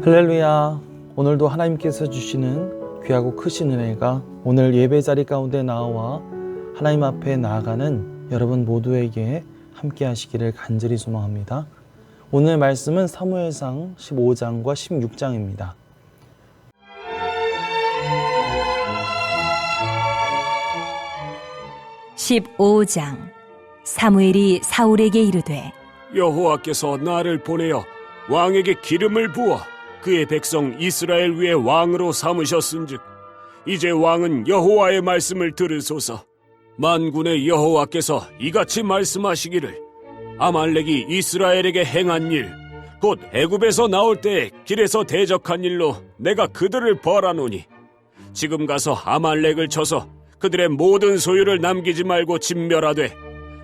할렐루야. 오늘도 하나님께서 주시는 귀하고 크신 은혜가 오늘 예배 자리 가운데 나와 하나님 앞에 나아가는 여러분 모두에게 함께 하시기를 간절히 소망합니다. 오늘 말씀은 사무엘상 15장과 16장입니다. (15장) 사무엘이 사울에게 이르되 여호와께서 나를 보내어 왕에게 기름을 부어 그의 백성 이스라엘 위에 왕으로 삼으셨은즉 이제 왕은 여호와의 말씀을 들으소서. 만군의 여호와께서 이같이 말씀하시기를 아말렉이 이스라엘에게 행한 일 곧 애굽에서 나올 때에 길에서 대적한 일로 내가 그들을 벌하노니 지금 가서 아말렉을 쳐서 그들의 모든 소유를 남기지 말고 진멸하되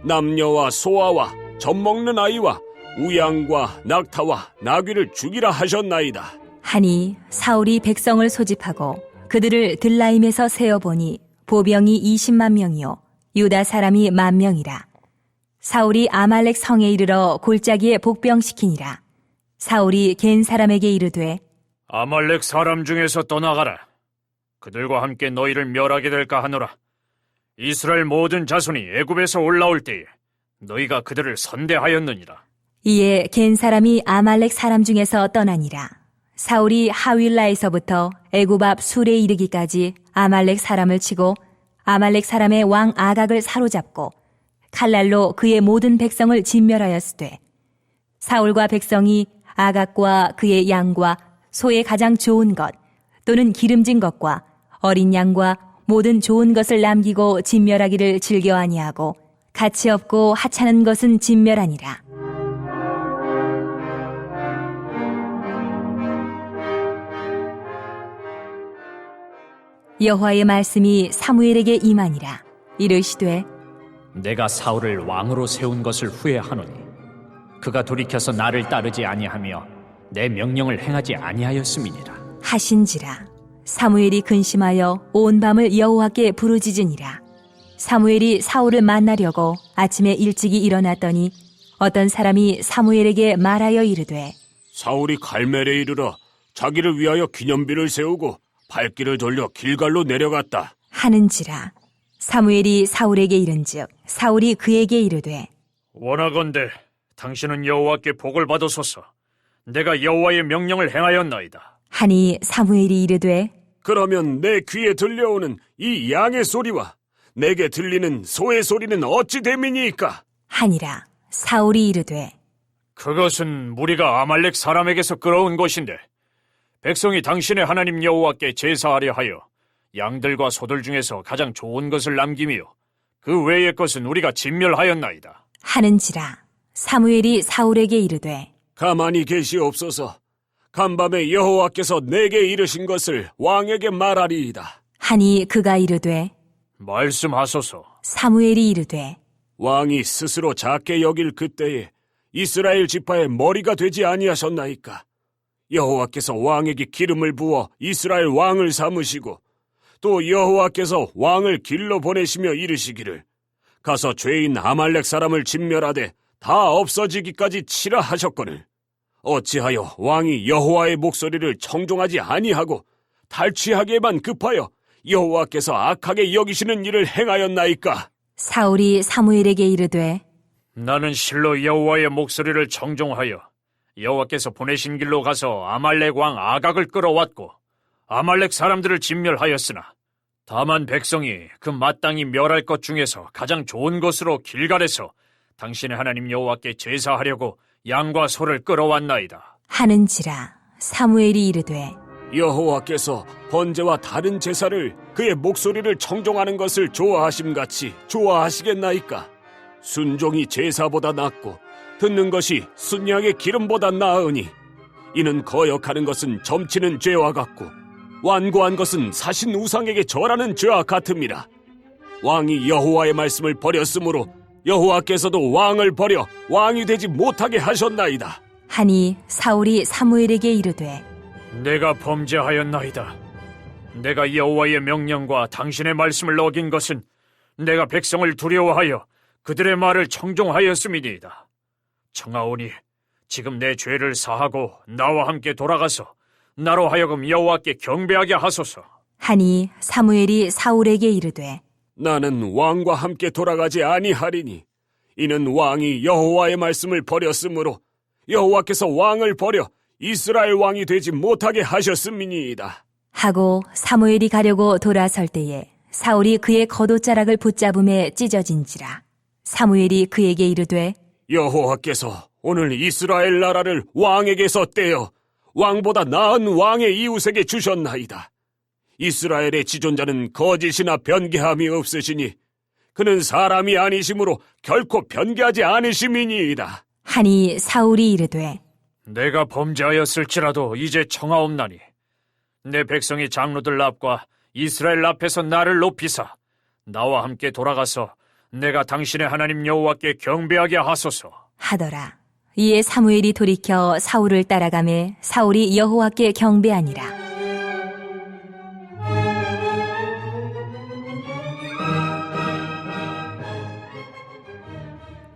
남녀와 소아와 젖먹는 아이와 우양과 낙타와 나귀를 죽이라 하셨나이다. 하니 사울이 백성을 소집하고 그들을 들라임에서 세어보니 보병이 20만 명이요 유다 사람이 10,000명이라. 사울이 아말렉 성에 이르러 골짜기에 복병시키니라. 사울이 겐 사람에게 이르되 아말렉 사람 중에서 떠나가라. 그들과 함께 너희를 멸하게 될까 하노라. 이스라엘 모든 자손이 애굽에서 올라올 때에 너희가 그들을 선대하였느니라. 이에 겐 사람이 아말렉 사람 중에서 떠나니라. 사울이 하윌라에서부터 애굽 앞 술에 이르기까지 아말렉 사람을 치고 아말렉 사람의 왕 아각을 사로잡고 칼날로 그의 모든 백성을 진멸하였으되 사울과 백성이 아각과 그의 양과 소의 가장 좋은 것 또는 기름진 것과 어린 양과 모든 좋은 것을 남기고 진멸하기를 즐겨 아니하고 가치 없고 하찮은 것은 진멸하니라. 여호와의 말씀이 사무엘에게 임하니라. 이르시되 내가 사울을 왕으로 세운 것을 후회하노니 그가 돌이켜서 나를 따르지 아니하며 내 명령을 행하지 아니하였음이니라 하신지라. 사무엘이 근심하여 온 밤을 여호와께 부르짖으니라. 사무엘이 사울을 만나려고 아침에 일찍이 일어났더니 어떤 사람이 사무엘에게 말하여 이르되 사울이 갈멜에 이르러 자기를 위하여 기념비를 세우고 발길을 돌려 길갈로 내려갔다 하는지라. 사무엘이 사울에게 이른즉 사울이 그에게 이르되 원하건대 당신은 여호와께 복을 받으소서. 내가 여호와의 명령을 행하였나이다. 하니 사무엘이 이르되 그러면 내 귀에 들려오는 이 양의 소리와 내게 들리는 소의 소리는 어찌 됨이니이까? 하니라. 사울이 이르되 그것은 무리가 아말렉 사람에게서 끌어온 것인데 백성이 당신의 하나님 여호와께 제사하려 하여 양들과 소들 중에서 가장 좋은 것을 남기며 그 외의 것은 우리가 진멸하였나이다. 하는지라. 사무엘이 사울에게 이르되 가만히 계시옵소서. 간밤에 여호와께서 내게 이르신 것을 왕에게 말하리이다. 하니 그가 이르되 말씀하소서. 사무엘이 이르되 왕이 스스로 작게 여길 그때에 이스라엘 지파의 머리가 되지 아니하셨나이까? 여호와께서 왕에게 기름을 부어 이스라엘 왕을 삼으시고 또 여호와께서 왕을 길로 보내시며 이르시기를 가서 죄인 아말렉 사람을 진멸하되 다 없어지기까지 치라 하셨거늘 어찌하여 왕이 여호와의 목소리를 청종하지 아니하고 탈취하기에만 급하여 여호와께서 악하게 여기시는 일을 행하였나이까? 사울이 사무엘에게 이르되 나는 실로 여호와의 목소리를 청종하여 여호와께서 보내신 길로 가서 아말렉 왕 아각을 끌어왔고 아말렉 사람들을 진멸하였으나 다만 백성이 그 마땅히 멸할 것 중에서 가장 좋은 것으로 길갈에서 당신의 하나님 여호와께 제사하려고 양과 소를 끌어왔나이다. 하는지라. 사무엘이 이르되 여호와께서 번제와 다른 제사를 그의 목소리를 청종하는 것을 좋아하심같이 좋아하시겠나이까? 순종이 제사보다 낫고 듣는 것이 순양의 기름보다 나으니 이는 거역하는 것은 점치는 죄와 같고 완고한 것은 사신 우상에게 절하는 죄와 같음이라. 왕이 여호와의 말씀을 버렸으므로 여호와께서도 왕을 버려 왕이 되지 못하게 하셨나이다. 하니 사울이 사무엘에게 이르되 내가 범죄하였나이다. 내가 여호와의 명령과 당신의 말씀을 어긴 것은 내가 백성을 두려워하여 그들의 말을 청종하였음이니이다. 청하오니 지금 내 죄를 사하고 나와 함께 돌아가서 나로 하여금 여호와께 경배하게 하소서. 하니 사무엘이 사울에게 이르되 나는 왕과 함께 돌아가지 아니하리니 이는 왕이 여호와의 말씀을 버렸으므로 여호와께서 왕을 버려 이스라엘 왕이 되지 못하게 하셨음이니이다. 하고 사무엘이 가려고 돌아설 때에 사울이 그의 겉옷자락을 붙잡음에 찢어진지라. 사무엘이 그에게 이르되 여호와께서 오늘 이스라엘 나라를 왕에게서 떼어 왕보다 나은 왕의 이웃에게 주셨나이다. 이스라엘의 지존자는 거짓이나 변개함이 없으시니 그는 사람이 아니심으로 결코 변개하지 않으심이니이다. 하니 사울이 이르되 내가 범죄하였을지라도 이제 청하옵나니 내 백성이 장로들 앞과 이스라엘 앞에서 나를 높이사 나와 함께 돌아가서 내가 당신의 하나님 여호와께 경배하게 하소서. 하더라. 이에 사무엘이 돌이켜 사울을 따라가매 사울이 여호와께 경배하니라.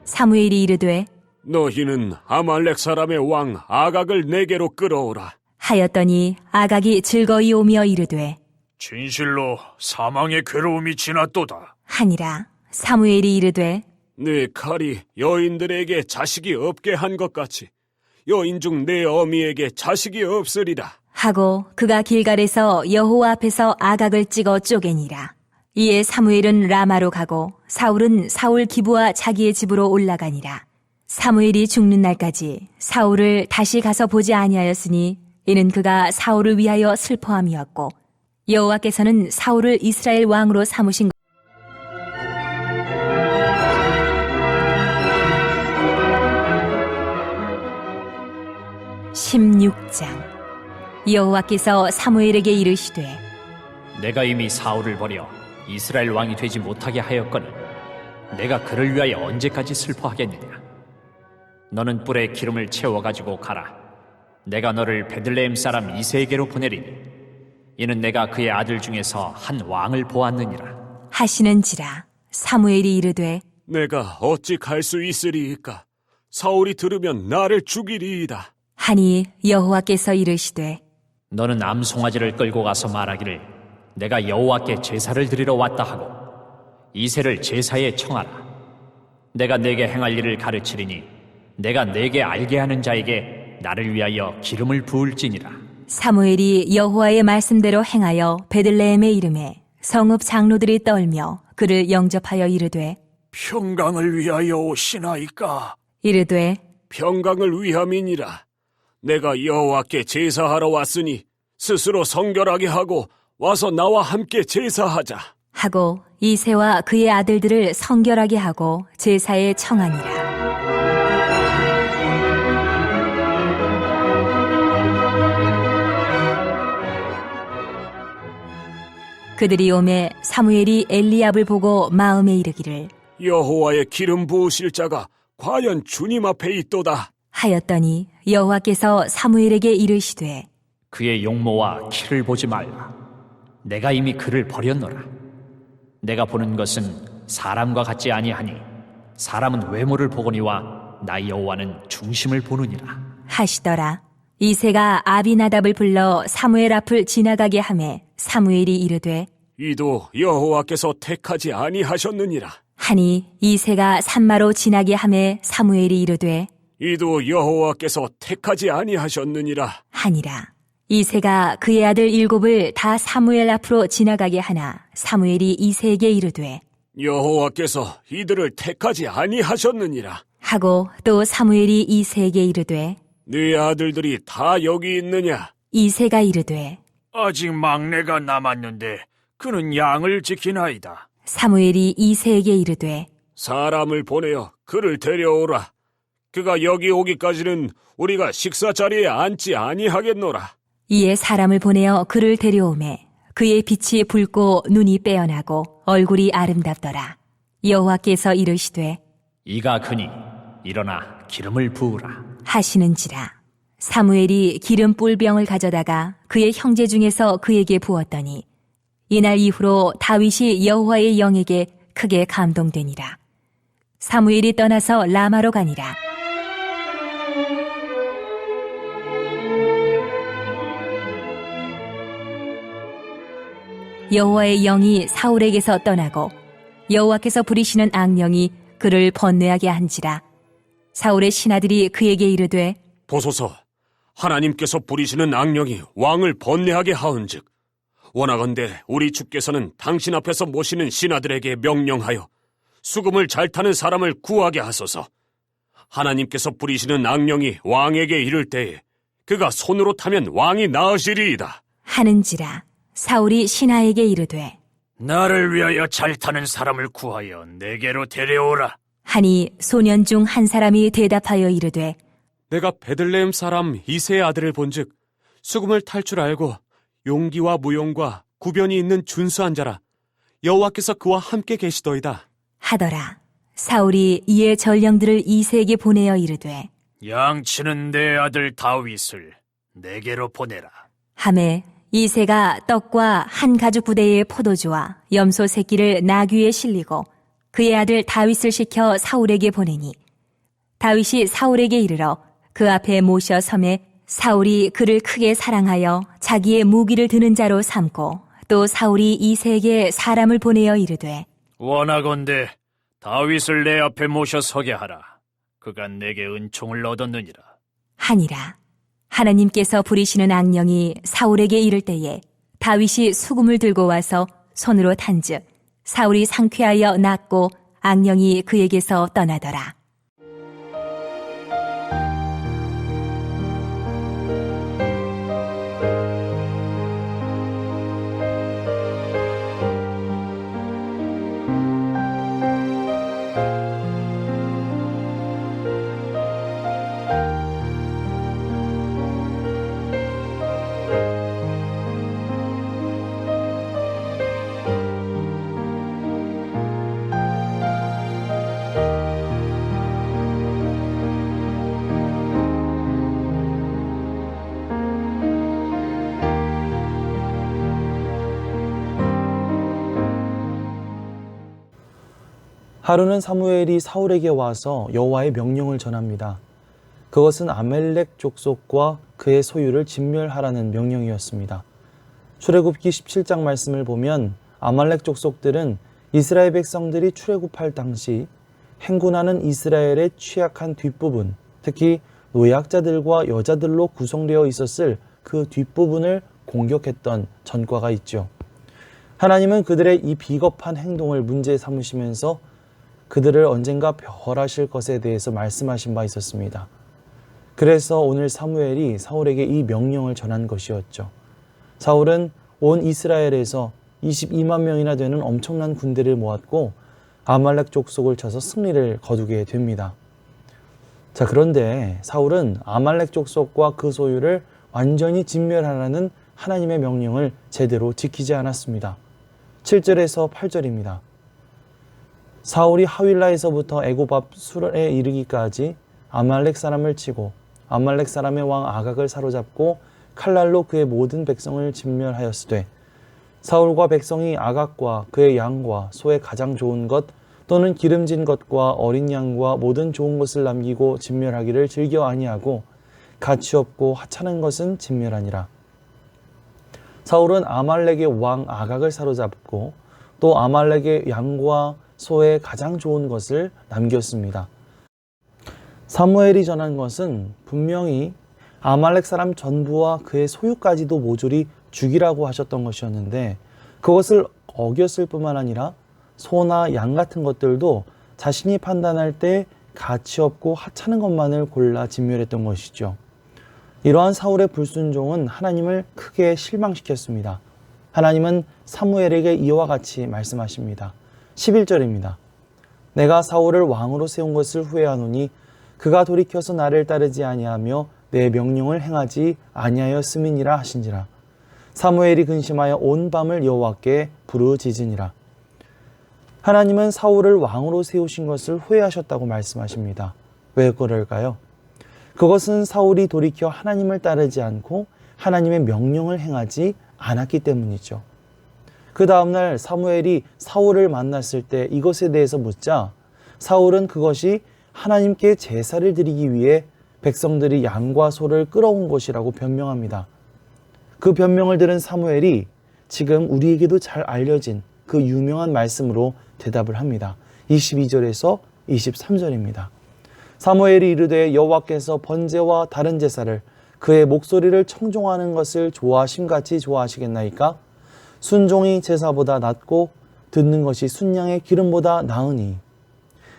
사무엘이 이르되 너희는 아말렉 사람의 왕 아각을 내게로 끌어오라. 하였더니 아각이 즐거이 오며 이르되 진실로 사망의 괴로움이 지났도다. 하니라. 사무엘이 이르되 네 칼이 여인들에게 자식이 없게 한 것 같이 여인 중 내 어미에게 자식이 없으리라. 하고 그가 길갈에서 여호와 앞에서 아각을 찍어 쪼개니라. 이에 사무엘은 라마로 가고 사울은 사울 기브와 자기의 집으로 올라가니라. 사무엘이 죽는 날까지 사울을 다시 가서 보지 아니하였으니 이는 그가 사울을 위하여 슬퍼함이었고 여호와께서는 사울을 이스라엘 왕으로 삼으신 16장. 여호와께서 사무엘에게 이르시되 내가 이미 사울을 버려 이스라엘 왕이 되지 못하게 하였거늘 내가 그를 위하여 언제까지 슬퍼하겠느냐. 너는 뿔에 기름을 채워가지고 가라. 내가 너를 베들레헴 사람 이새에게로 보내리니 이는 내가 그의 아들 중에서 한 왕을 보았느니라. 하시는지라. 사무엘이 이르되 내가 어찌 갈 수 있으리이까? 사울이 들으면 나를 죽이리이다. 하니 여호와께서 이르시되 너는 암송아지를 끌고 가서 말하기를 내가 여호와께 제사를 드리러 왔다 하고 이새를 제사에 청하라. 내가 내게 행할 일을 가르치리니 내가 내게 알게 하는 자에게 나를 위하여 기름을 부을지니라. 사무엘이 여호와의 말씀대로 행하여 베들레헴에 이르매 성읍 장로들이 떨며 그를 영접하여 이르되 평강을 위하여 오시나이까? 이르되 평강을 위함이니라. 내가 여호와께 제사하러 왔으니 스스로 성결하게 하고 와서 나와 함께 제사하자. 하고 이새와 그의 아들들을 성결하게 하고 제사에 청하니라. 그들이 오매 사무엘이 엘리압을 보고 마음에 이르기를 여호와의 기름 부으실 자가 과연 주님 앞에 있도다. 하였더니 여호와께서 사무엘에게 이르시되 그의 용모와 키를 보지 말라. 내가 이미 그를 버렸노라. 내가 보는 것은 사람과 같지 아니하니 사람은 외모를 보거니와 나 여호와는 중심을 보느니라. 하시더라. 이새가 아비나답을 불러 사무엘 앞을 지나가게 하매 사무엘이 이르되 이도 여호와께서 택하지 아니하셨느니라. 하니 이새가 산마로 지나게 하매 사무엘이 이르되 이도 여호와께서 택하지 아니하셨느니라. 하니라. 이새가 그의 아들 7을 다 사무엘 앞으로 지나가게 하나 사무엘이 이새에게 이르되 여호와께서 이들을 택하지 아니하셨느니라. 하고 또 사무엘이 이새에게 이르되 네 아들들이 다 여기 있느냐? 이새가 이르되 아직 막내가 남았는데 그는 양을 지키나이다. 사무엘이 이새에게 이르되 사람을 보내어 그를 데려오라. 그가 여기 오기까지는 우리가 식사 자리에 앉지 아니하겠노라. 이에 사람을 보내어 그를 데려오매 그의 빛이 붉고 눈이 빼어나고 얼굴이 아름답더라. 여호와께서 이르시되 이가 그니 일어나 기름을 부으라. 하시는지라. 사무엘이 기름 뿔병을 가져다가 그의 형제 중에서 그에게 부었더니 이날 이후로 다윗이 여호와의 영에게 크게 감동되니라. 사무엘이 떠나서 라마로 가니라. 여호와의 영이 사울에게서 떠나고 여호와께서 부리시는 악령이 그를 번뇌하게 한지라. 사울의 신하들이 그에게 이르되 보소서, 하나님께서 부리시는 악령이 왕을 번뇌하게 하은즉 원하건대 우리 주께서는 당신 앞에서 모시는 신하들에게 명령하여 수금을 잘 타는 사람을 구하게 하소서. 하나님께서 부리시는 악령이 왕에게 이를 때에 그가 손으로 타면 왕이 나으시리이다. 하는지라. 사울이 신하에게 이르되 나를 위하여 잘 타는 사람을 구하여 내게로 데려오라. 하니 소년 중 한 사람이 대답하여 이르되 내가 베들레헴 사람 이새의 아들을 본즉 수금을 탈 줄 알고 용기와 무용과 구변이 있는 준수한 자라. 여호와께서 그와 함께 계시더이다. 하더라. 사울이 이에 전령들을 이새에게 보내어 이르되 양치는 내 아들 다윗을 내게로 보내라. 하매 이새가 떡과 한 가죽 부대의 포도주와 염소 새끼를 나귀에 실리고 그의 아들 다윗을 시켜 사울에게 보내니 다윗이 사울에게 이르러 그 앞에 모셔 섬에 사울이 그를 크게 사랑하여 자기의 무기를 드는 자로 삼고 또 사울이 이새에게 사람을 보내어 이르되 원하건대 다윗을 내 앞에 모셔 서게 하라. 그가 내게 은총을 얻었느니라. 하니라. 하나님께서 부리시는 악령이 사울에게 이를 때에 다윗이 수금을 들고 와서 손으로 탄즉 사울이 상쾌하여 낫고 악령이 그에게서 떠나더라. 하루는 사무엘이 사울에게 와서 여호와의 명령을 전합니다. 그것은 아말렉 족속과 그의 소유를 진멸하라는 명령이었습니다. 출애굽기 17장 말씀을 보면 아말렉 족속들은 이스라엘 백성들이 출애굽할 당시 행군하는 이스라엘의 취약한 뒷부분, 특히 노약자들과 여자들로 구성되어 있었을 그 뒷부분을 공격했던 전과가 있죠. 하나님은 그들의 이 비겁한 행동을 문제 삼으시면서 그들을 언젠가 벌하실 것에 대해서 말씀하신 바 있었습니다. 그래서 오늘 사무엘이 사울에게 이 명령을 전한 것이었죠. 사울은 온 이스라엘에서 22만 명이나 되는 엄청난 군대를 모았고 아말렉 족속을 쳐서 승리를 거두게 됩니다. 자, 그런데 사울은 아말렉 족속과 그 소유를 완전히 진멸하라는 하나님의 명령을 제대로 지키지 않았습니다. 7절에서 8절입니다. 사울이 하윌라에서부터 애굽 앞 술에 이르기까지 아말렉 사람을 치고 아말렉 사람의 왕 아각을 사로잡고 칼날로 그의 모든 백성을 진멸하였으되 사울과 백성이 아각과 그의 양과 소의 가장 좋은 것 또는 기름진 것과 어린 양과 모든 좋은 것을 남기고 진멸하기를 즐겨 아니하고 가치 없고 하찮은 것은 진멸하니라. 사울은 아말렉의 왕 아각을 사로잡고 또 아말렉의 양과 소의 가장 좋은 것을 남겼습니다. 사무엘이 전한 것은 분명히 아말렉 사람 전부와 그의 소유까지도 모조리 죽이라고 하셨던 것이었는데 그것을 어겼을 뿐만 아니라 소나 양 같은 것들도 자신이 판단할 때 가치 없고 하찮은 것만을 골라 진멸했던 것이죠. 이러한 사울의 불순종은 하나님을 크게 실망시켰습니다. 하나님은 사무엘에게 이와 같이 말씀하십니다. 11절입니다. 내가 사울을 왕으로 세운 것을 후회하노니 그가 돌이켜서 나를 따르지 아니하며 내 명령을 행하지 아니하였음이니라 하신지라. 사무엘이 근심하여 온 밤을 여호와께 부르짖으니라. 하나님은 사울을 왕으로 세우신 것을 후회하셨다고 말씀하십니다. 왜 그럴까요? 그것은 사울이 돌이켜 하나님을 따르지 않고 하나님의 명령을 행하지 않았기 때문이죠. 그 다음날 사무엘이 사울을 만났을 때 이것에 대해서 묻자 사울은 그것이 하나님께 제사를 드리기 위해 백성들이 양과 소를 끌어온 것이라고 변명합니다. 그 변명을 들은 사무엘이 지금 우리에게도 잘 알려진 그 유명한 말씀으로 대답을 합니다. 22절에서 23절입니다. 사무엘이 이르되 여호와께서 번제와 다른 제사를 그의 목소리를 청종하는 것을 좋아하심같이 좋아하시겠나이까? 순종이 제사보다 낫고 듣는 것이 순양의 기름보다 나으니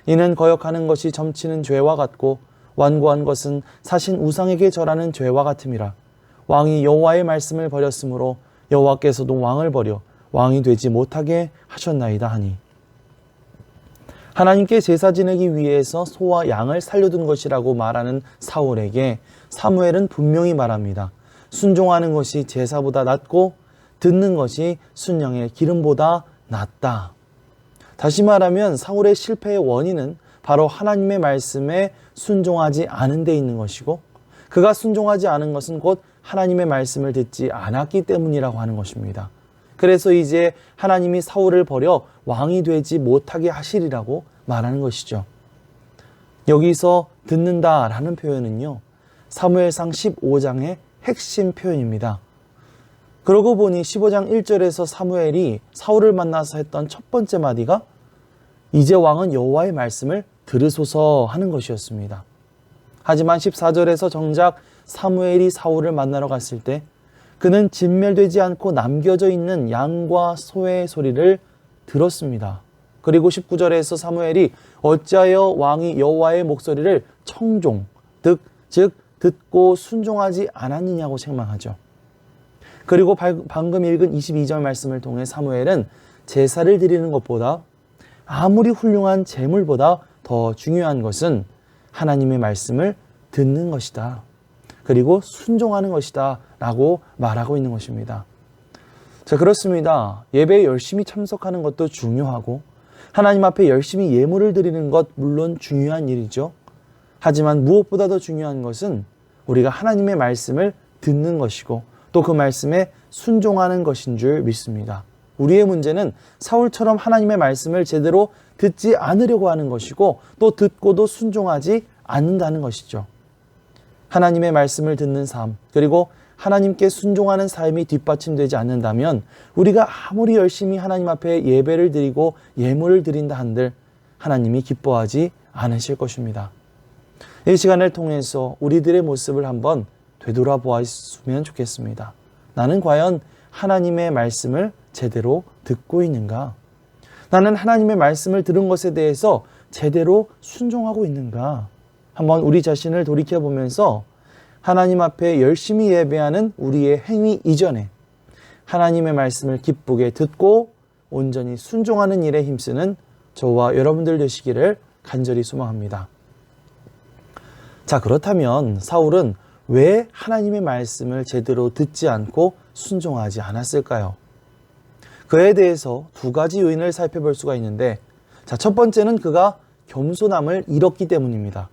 이는 거역하는 것이 점치는 죄와 같고 완고한 것은 사신 우상에게 절하는 죄와 같음이라. 왕이 여호와의 말씀을 버렸으므로 여호와께서도 왕을 버려 왕이 되지 못하게 하셨나이다 하니, 하나님께 제사 지내기 위해서 소와 양을 살려둔 것이라고 말하는 사울에게 사무엘은 분명히 말합니다. 순종하는 것이 제사보다 낫고 듣는 것이 순양의 기름보다 낫다. 다시 말하면 사울의 실패의 원인은 바로 하나님의 말씀에 순종하지 않은 데 있는 것이고, 그가 순종하지 않은 것은 곧 하나님의 말씀을 듣지 않았기 때문이라고 하는 것입니다. 그래서 이제 하나님이 사울을 버려 왕이 되지 못하게 하시리라고 말하는 것이죠. 여기서 듣는다라는 표현은요, 사무엘상 15장의 핵심 표현입니다. 그러고 보니 15장 1절에서 사무엘이 사울을 만나서 했던 첫 번째 마디가 이제 왕은 여호와의 말씀을 들으소서 하는 것이었습니다. 하지만 14절에서 정작 사무엘이 사울을 만나러 갔을 때 그는 진멸되지 않고 남겨져 있는 양과 소의 소리를 들었습니다. 그리고 19절에서 사무엘이 어찌하여 왕이 여호와의 목소리를 청종, 즉 듣고 순종하지 않았느냐고 책망하죠. 그리고 방금 읽은 22절 말씀을 통해 사무엘은 제사를 드리는 것보다 아무리 훌륭한 제물보다 더 중요한 것은 하나님의 말씀을 듣는 것이다. 그리고 순종하는 것이다 라고 말하고 있는 것입니다. 자, 그렇습니다. 예배에 열심히 참석하는 것도 중요하고 하나님 앞에 열심히 예물을 드리는 것 물론 중요한 일이죠. 하지만 무엇보다 더 중요한 것은 우리가 하나님의 말씀을 듣는 것이고 또 그 말씀에 순종하는 것인 줄 믿습니다. 우리의 문제는 사울처럼 하나님의 말씀을 제대로 듣지 않으려고 하는 것이고 또 듣고도 순종하지 않는다는 것이죠. 하나님의 말씀을 듣는 삶, 그리고 하나님께 순종하는 삶이 뒷받침되지 않는다면 우리가 아무리 열심히 하나님 앞에 예배를 드리고 예물을 드린다 한들 하나님이 기뻐하지 않으실 것입니다. 이 시간을 통해서 우리들의 모습을 한번 되돌아보았으면 좋겠습니다. 나는 과연 하나님의 말씀을 제대로 듣고 있는가? 나는 하나님의 말씀을 들은 것에 대해서 제대로 순종하고 있는가? 한번 우리 자신을 돌이켜보면서 하나님 앞에 열심히 예배하는 우리의 행위 이전에 하나님의 말씀을 기쁘게 듣고 온전히 순종하는 일에 힘쓰는 저와 여러분들 되시기를 간절히 소망합니다. 자, 그렇다면 사울은 왜 하나님의 말씀을 제대로 듣지 않고 순종하지 않았을까요? 그에 대해서 두 가지 요인을 살펴볼 수가 있는데, 자, 첫 번째는 그가 겸손함을 잃었기 때문입니다.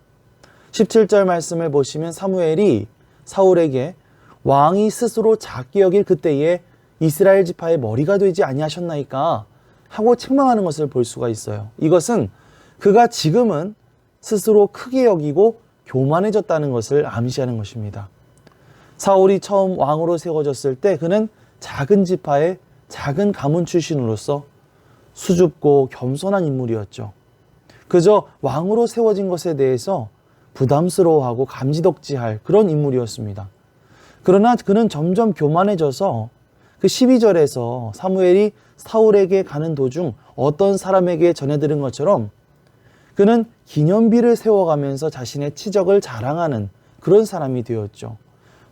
17절 말씀을 보시면 사무엘이 사울에게 왕이 스스로 작게 여길 그때에 이스라엘 지파의 머리가 되지 아니하셨나이까 하고 책망하는 것을 볼 수가 있어요. 이것은 그가 지금은 스스로 크게 여기고 교만해졌다는 것을 암시하는 것입니다. 사울이 처음 왕으로 세워졌을 때 그는 작은 지파의 작은 가문 출신으로서 수줍고 겸손한 인물이었죠. 그저 왕으로 세워진 것에 대해서 부담스러워하고 감지덕지할 그런 인물이었습니다. 그러나 그는 점점 교만해져서 그 12절에서 사무엘이 사울에게 가는 도중 어떤 사람에게 전해들은 것처럼 그는 기념비를 세워가면서 자신의 치적을 자랑하는 그런 사람이 되었죠.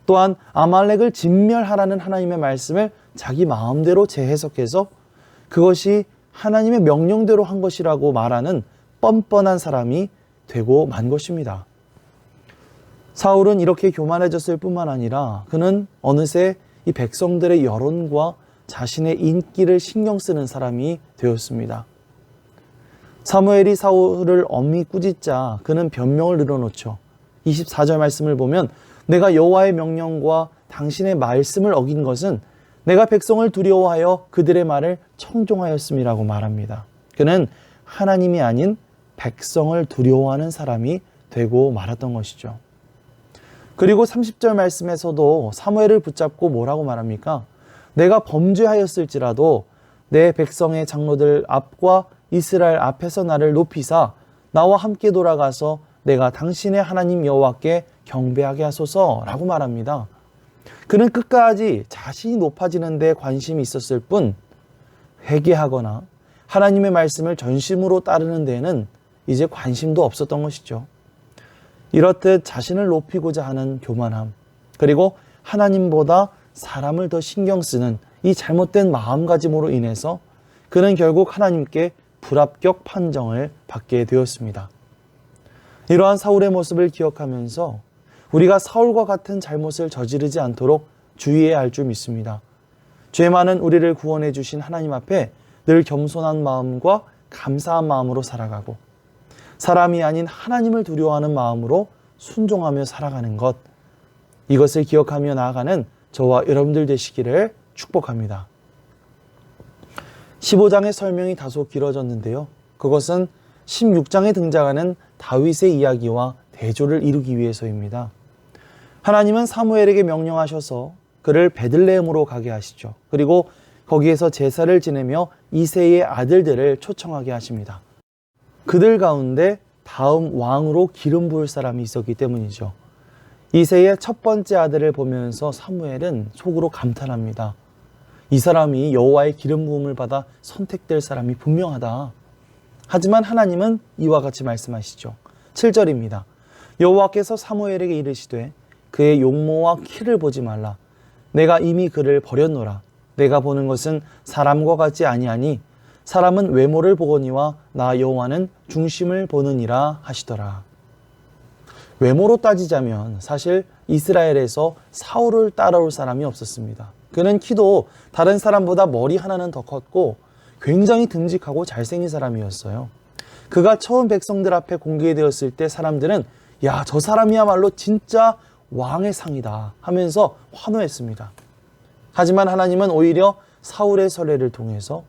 또한 아말렉을 진멸하라는 하나님의 말씀을 자기 마음대로 재해석해서 그것이 하나님의 명령대로 한 것이라고 말하는 뻔뻔한 사람이 되고 만 것입니다. 사울은 이렇게 교만해졌을 뿐만 아니라 그는 어느새 이 백성들의 여론과 자신의 인기를 신경 쓰는 사람이 되었습니다. 사무엘이 사울을 엄히 꾸짖자 그는 변명을 늘어놓죠. 24절 말씀을 보면 내가 여호와의 명령과 당신의 말씀을 어긴 것은 내가 백성을 두려워하여 그들의 말을 청종하였음이라고 말합니다. 그는 하나님이 아닌 백성을 두려워하는 사람이 되고 말았던 것이죠. 그리고 30절 말씀에서도 사무엘을 붙잡고 뭐라고 말합니까? 내가 범죄하였을지라도 내 백성의 장로들 앞과 이스라엘 앞에서 나를 높이사 나와 함께 돌아가서 내가 당신의 하나님 여호와께 경배하게 하소서라고 말합니다. 그는 끝까지 자신이 높아지는 데 관심이 있었을 뿐 회개하거나 하나님의 말씀을 전심으로 따르는 데에는 이제 관심도 없었던 것이죠. 이렇듯 자신을 높이고자 하는 교만함, 그리고 하나님보다 사람을 더 신경 쓰는 이 잘못된 마음가짐으로 인해서 그는 결국 하나님께 불합격 판정을 받게 되었습니다. 이러한 사울의 모습을 기억하면서 우리가 사울과 같은 잘못을 저지르지 않도록 주의해야 할 줄 믿습니다. 죄 많은 우리를 구원해 주신 하나님 앞에 늘 겸손한 마음과 감사한 마음으로 살아가고 사람이 아닌 하나님을 두려워하는 마음으로 순종하며 살아가는 것, 이것을 기억하며 나아가는 저와 여러분들 되시기를 축복합니다. 15장의 설명이 다소 길어졌는데요. 그것은 16장에 등장하는 다윗의 이야기와 대조를 이루기 위해서입니다. 하나님은 사무엘에게 명령하셔서 그를 베들레헴으로 가게 하시죠. 그리고 거기에서 제사를 지내며 이새의 아들들을 초청하게 하십니다. 그들 가운데 다음 왕으로 기름 부을 사람이 있었기 때문이죠. 이새의 첫 번째 아들을 보면서 사무엘은 속으로 감탄합니다. 이 사람이 여호와의 기름 부음을 받아 선택될 사람이 분명하다. 하지만 하나님은 이와 같이 말씀하시죠. 7절입니다. 여호와께서 사무엘에게 이르시되 그의 용모와 키를 보지 말라. 내가 이미 그를 버렸노라. 내가 보는 것은 사람과 같지 아니하니 사람은 외모를 보거니와 나 여호와는 중심을 보느니라 하시더라. 외모로 따지자면 사실 이스라엘에서 사울을 따라올 사람이 없었습니다. 그는 키도 다른 사람보다 머리 하나는 더 컸고 굉장히 듬직하고 잘생긴 사람이었어요. 그가 처음 백성들 앞에 공개되었을 때 사람들은 야, 저 사람이야말로 진짜 왕의 상이다 하면서 환호했습니다. 하지만 하나님은 오히려 사울의 설례를 통해서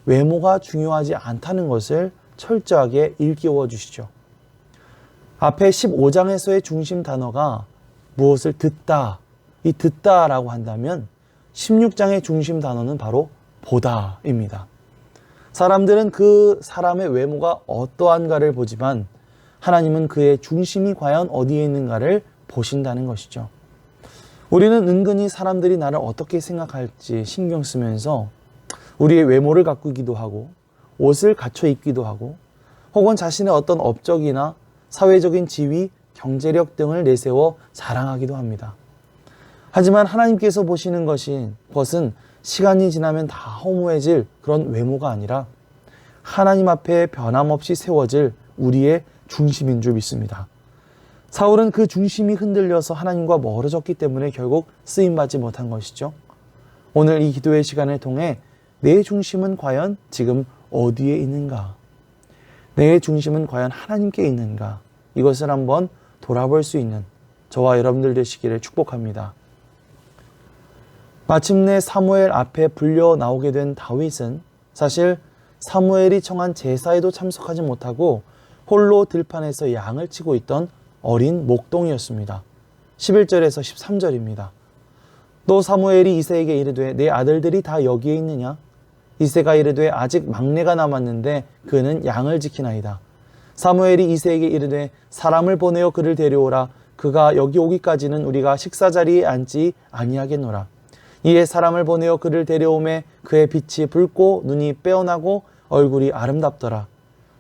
외모가 중요하지 않다는 것을 철저하게 일깨워 주시죠. 앞에 15장에서의 중심 단어가 무엇을 듣다, 이 듣다라고 한다면 16장의 중심 단어는 바로 보다입니다. 사람들은 그 사람의 외모가 어떠한가를 보지만 하나님은 그의 중심이 과연 어디에 있는가를 보신다는 것이죠. 우리는 은근히 사람들이 나를 어떻게 생각할지 신경 쓰면서 우리의 외모를 가꾸기도 하고 옷을 갖춰 입기도 하고 혹은 자신의 어떤 업적이나 사회적인 지위, 경제력 등을 내세워 자랑하기도 합니다. 하지만 하나님께서 보시는 것은 시간이 지나면 다 허무해질 그런 외모가 아니라 하나님 앞에 변함없이 세워질 우리의 중심인 줄 믿습니다. 사울은 그 중심이 흔들려서 하나님과 멀어졌기 때문에 결국 쓰임받지 못한 것이죠. 오늘 이 기도의 시간을 통해 내 중심은 과연 지금 어디에 있는가? 내 중심은 과연 하나님께 있는가? 이것을 한번 돌아볼 수 있는 저와 여러분들 되시기를 축복합니다. 마침내 사무엘 앞에 불려 나오게 된 다윗은 사실 사무엘이 청한 제사에도 참석하지 못하고 홀로 들판에서 양을 치고 있던 어린 목동이었습니다. 11절에서 13절입니다. 또 사무엘이 이새에게 이르되 내 아들들이 다 여기에 있느냐? 이새가 이르되 아직 막내가 남았는데 그는 양을 지키나이다. 사무엘이 이새에게 이르되 사람을 보내어 그를 데려오라. 그가 여기 오기까지는 우리가 식사자리에 앉지 아니하겠노라. 이에 사람을 보내어 그를 데려오매 그의 빛이 붉고 눈이 빼어나고 얼굴이 아름답더라.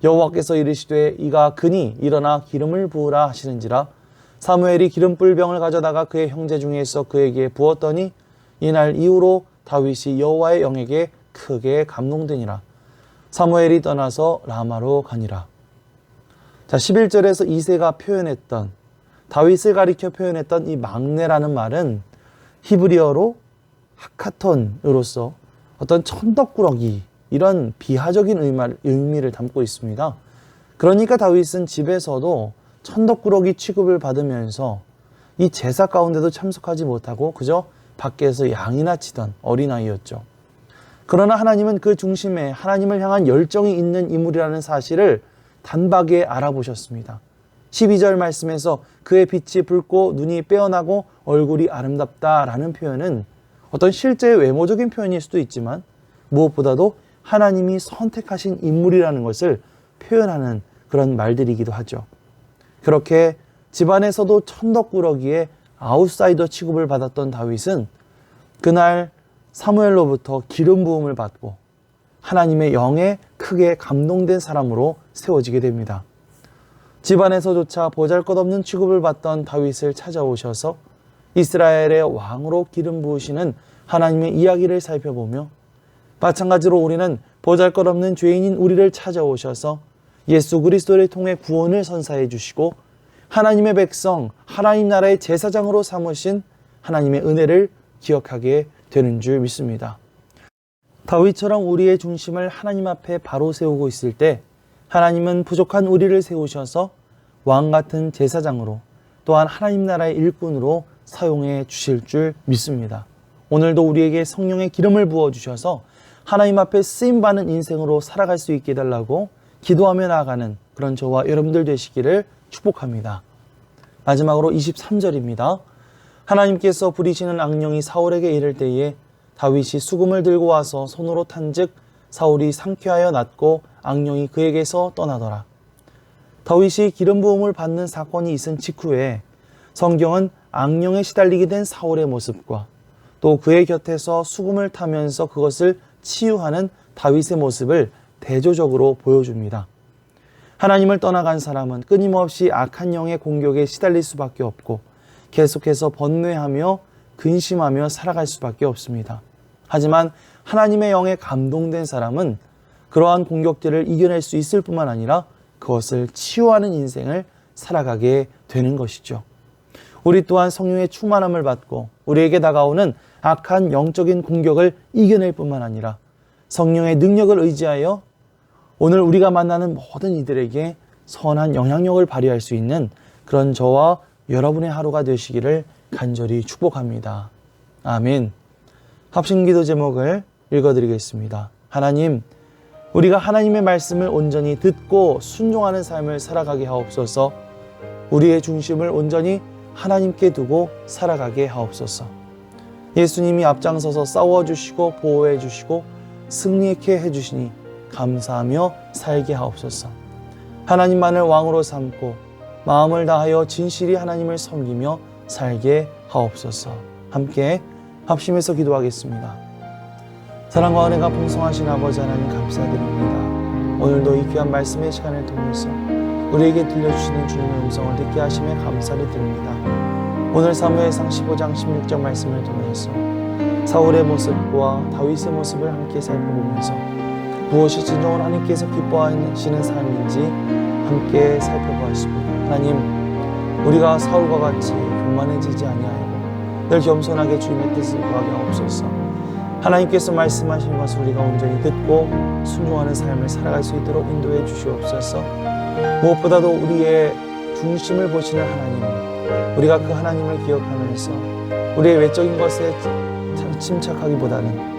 여호와께서 이르시되 이가 그니 일어나 기름을 부으라 하시는지라. 사무엘이 기름불병을 가져다가 그의 형제 중에서 그에게 부었더니 이날 이후로 다윗이 여호와의 영에게 크게 감동되니라. 사무엘이 떠나서 라마로 가니라. 자, 11절에서 이새가 표현했던, 다윗을 가리켜 표현했던 이 막내라는 말은 히브리어로 하카톤으로서 어떤 천덕꾸러기, 이런 비하적인 의미를 담고 있습니다. 그러니까 다윗은 집에서도 천덕꾸러기 취급을 받으면서 이 제사 가운데도 참석하지 못하고 그저 밖에서 양이나 치던 어린아이였죠. 그러나 하나님은 그 중심에 하나님을 향한 열정이 있는 인물이라는 사실을 단박에 알아보셨습니다. 12절 말씀에서 그의 빛이 붉고 눈이 빼어나고 얼굴이 아름답다라는 표현은 어떤 실제의 외모적인 표현일 수도 있지만 무엇보다도 하나님이 선택하신 인물이라는 것을 표현하는 그런 말들이기도 하죠. 그렇게 집안에서도 천덕꾸러기의 아웃사이더 취급을 받았던 다윗은 그날 사무엘로부터 기름 부음을 받고 하나님의 영에 크게 감동된 사람으로 세워지게 됩니다. 집안에서조차 보잘것없는 취급을 받던 다윗을 찾아오셔서 이스라엘의 왕으로 기름 부으시는 하나님의 이야기를 살펴보며 마찬가지로 우리는 보잘것없는 죄인인 우리를 찾아오셔서 예수 그리스도를 통해 구원을 선사해 주시고 하나님의 백성, 하나님 나라의 제사장으로 삼으신 하나님의 은혜를 기억하게 되는 줄 믿습니다. 다윗처럼 우리의 중심을 하나님 앞에 바로 세우고 있을 때 하나님은 부족한 우리를 세우셔서 왕 같은 제사장으로 또한 하나님 나라의 일꾼으로 사용해 주실 줄 믿습니다. 오늘도 우리에게 성령의 기름을 부어주셔서 하나님 앞에 쓰임받는 인생으로 살아갈 수 있게 해달라고 기도하며 나아가는 그런 저와 여러분들 되시기를 축복합니다. 마지막으로 23절입니다. 하나님께서 부리시는 악령이 사울에게 이를 때에 다윗이 수금을 들고 와서 손으로 탄즉 사울이 상쾌하여 낫고 악령이 그에게서 떠나더라. 다윗이 기름 부음을 받는 사건이 있은 직후에 성경은 악령에 시달리게 된 사울의 모습과 또 그의 곁에서 수금을 타면서 그것을 치유하는 다윗의 모습을 대조적으로 보여줍니다. 하나님을 떠나간 사람은 끊임없이 악한 영의 공격에 시달릴 수밖에 없고 계속해서 번뇌하며 근심하며 살아갈 수밖에 없습니다. 하지만 하나님의 영에 감동된 사람은 그러한 공격들을 이겨낼 수 있을 뿐만 아니라 그것을 치유하는 인생을 살아가게 되는 것이죠. 우리 또한 성령의 충만함을 받고 우리에게 다가오는 악한 영적인 공격을 이겨낼 뿐만 아니라 성령의 능력을 의지하여 오늘 우리가 만나는 모든 이들에게 선한 영향력을 발휘할 수 있는 그런 저와 여러분의 하루가 되시기를 간절히 축복합니다. 아멘. 합심기도 제목을 읽어드리겠습니다. 하나님, 우리가 하나님의 말씀을 온전히 듣고 순종하는 삶을 살아가게 하옵소서. 우리의 중심을 온전히 하나님께 두고 살아가게 하옵소서. 예수님이 앞장서서 싸워주시고 보호해주시고 승리케 해주시니 감사하며 살게 하옵소서. 하나님만을 왕으로 삼고 마음을 다하여 진실히 하나님을 섬기며 살게 하옵소서. 함께 합심해서 기도하겠습니다. 사랑과 은혜가 풍성하신 아버지 하나님 감사드립니다. 오늘도 이 귀한 말씀의 시간을 통해서 우리에게 들려주시는 주님의 음성을 듣게 하심에 감사를 드립니다. 오늘 사무엘상 15장 16절 말씀을 통해서 사울의 모습과 다윗의 모습을 함께 살펴보면서 무엇이 진정으로 하나님께서 기뻐하시는 삶인지 함께 살펴보았습니다. 하나님, 우리가 사울과 같이 교만해지지 아니하고 늘 겸손하게 주님의 뜻을 구하게 하옵소서. 하나님께서 말씀하신 것을 우리가 온전히 듣고 순종하는 삶을 살아갈 수 있도록 인도해 주시옵소서. 무엇보다도 우리의 중심을 보시는 하나님, 우리가 그 하나님을 기억하면서 우리의 외적인 것에 침착하기보다는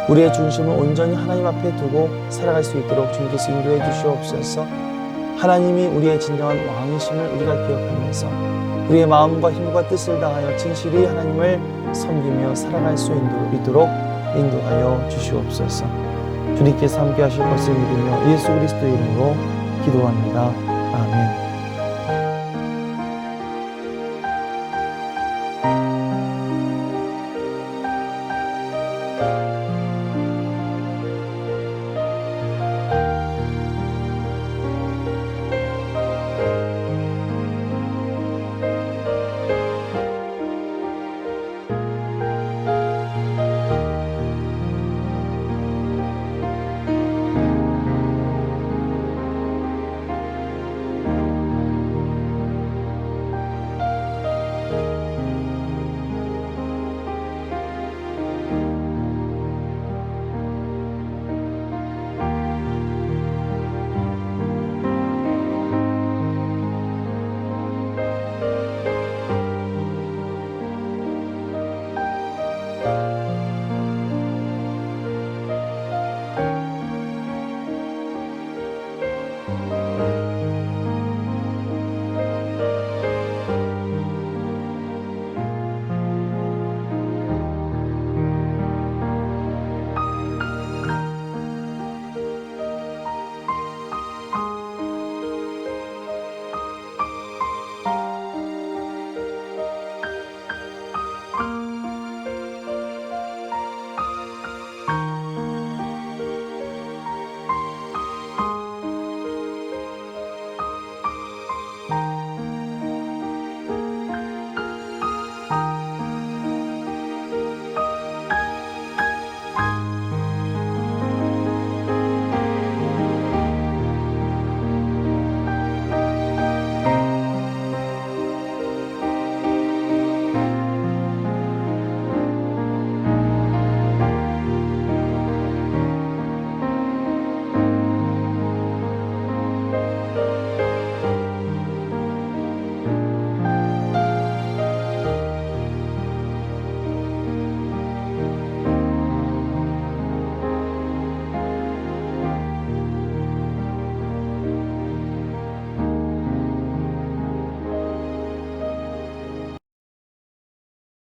우리의 중심을 온전히 하나님 앞에 두고 살아갈 수 있도록 주님께서 인도해 주시옵소서. 하나님이 우리의 진정한 왕이심을 우리가 기억하면서 우리의 마음과 힘과 뜻을 다하여 진실히 하나님을 섬기며 살아갈 수 있도록 인도하여 주시옵소서. 주님께서 함께 하실 것을 믿으며 예수 그리스도의 이름으로 기도합니다. 아멘.